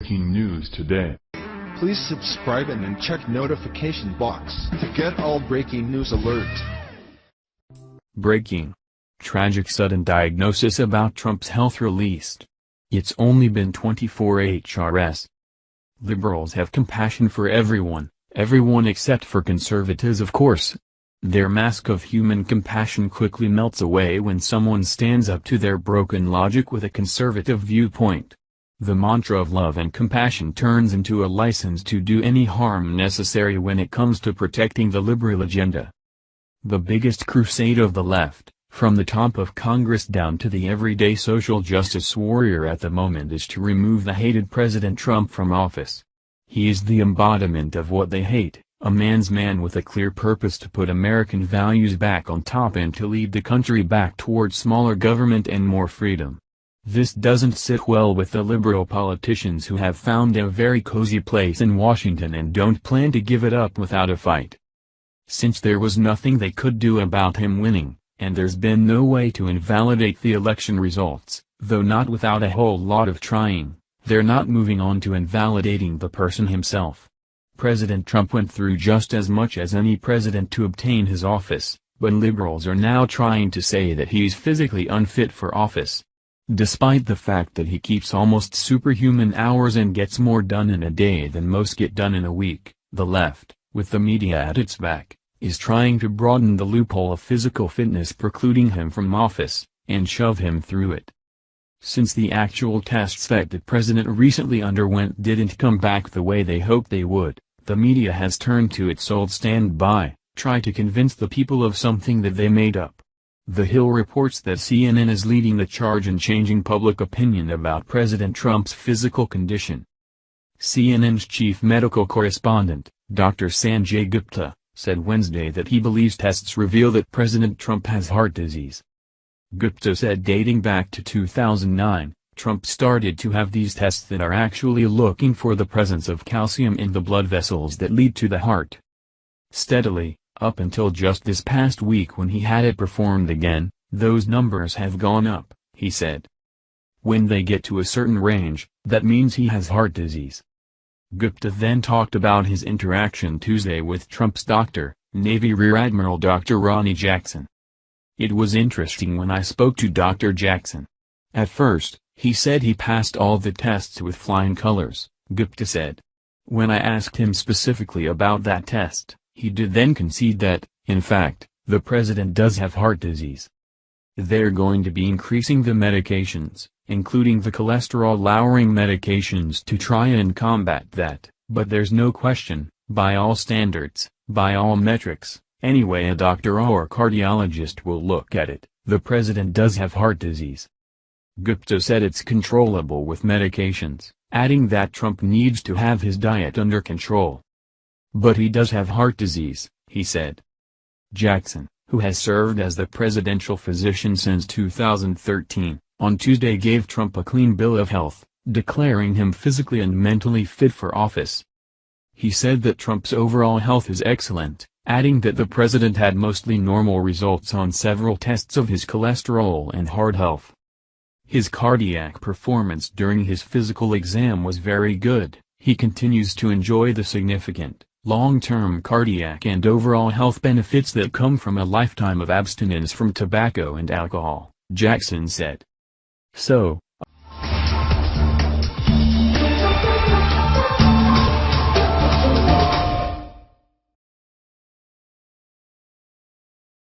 breaking news today. Please subscribe and then check notification box to get all breaking news alerts. Breaking. Tragic sudden diagnosis about Trump's health released. It's only been 24 HRS. Liberals have compassion for everyone except for conservatives, of course. Their mask of human compassion quickly melts away when someone stands up to their broken logic with a conservative viewpoint. The mantra of love and compassion turns into a license to do any harm necessary when it comes to protecting the liberal agenda. The biggest crusade of the left, from the top of Congress down to the everyday social justice warrior at the moment, is to remove the hated President Trump from office. He is the embodiment of what they hate. A man's man with a clear purpose to put American values back on top and to lead the country back towards smaller government and more freedom. This doesn't sit well with the liberal politicians who have found a very cozy place in Washington and don't plan to give it up without a fight. Since there was nothing they could do about him winning, and there's been no way to invalidate the election results, though not without a whole lot of trying, they're not moving on to invalidating the person himself. President Trump went through just as much as any president to obtain his office, but liberals are now trying to say that he's physically unfit for office. Despite the fact that he keeps almost superhuman hours and gets more done in a day than most get done in a week, the left, with the media at its back, is trying to broaden the loophole of physical fitness precluding him from office, and shove him through it. Since the actual tests that the president recently underwent didn't come back the way they hoped they would, the media has turned to its old standby, try to convince the people of something that they made up. The Hill reports that CNN is leading the charge in changing public opinion about President Trump's physical condition. CNN's chief medical correspondent, Dr. Sanjay Gupta, said Wednesday that he believes tests reveal that President Trump has heart disease. Gupta said dating back to 2009, Trump started to have these tests that are actually looking for the presence of calcium in the blood vessels that lead to the heart. Steadily, up until just this past week when he had it performed again, those numbers have gone up, he said. When they get to a certain range, that means he has heart disease. Gupta then talked about his interaction Tuesday with Trump's doctor, Navy Rear Admiral Dr. Ronnie Jackson. It was interesting when I spoke to Dr. Jackson. At first, he said he passed all the tests with flying colors, Gupta said. When I asked him specifically about that test, he did then concede that, in fact, the president does have heart disease. They're going to be increasing the medications, including the cholesterol-lowering medications to try and combat that, but there's no question, by all standards, by all metrics, anyway a doctor or cardiologist will look at it, the president does have heart disease. Gupta said it's controllable with medications, adding that Trump needs to have his diet under control. But he does have heart disease, he said. Jackson, who has served as the presidential physician since 2013, on Tuesday gave Trump a clean bill of health, declaring him physically and mentally fit for office. He said that Trump's overall health is excellent, adding that the president had mostly normal results on several tests of his cholesterol and heart health. His cardiac performance during his physical exam was very good. He continues to enjoy the significant, long-term cardiac and overall health benefits that come from a lifetime of abstinence from tobacco and alcohol, Jackson said. So,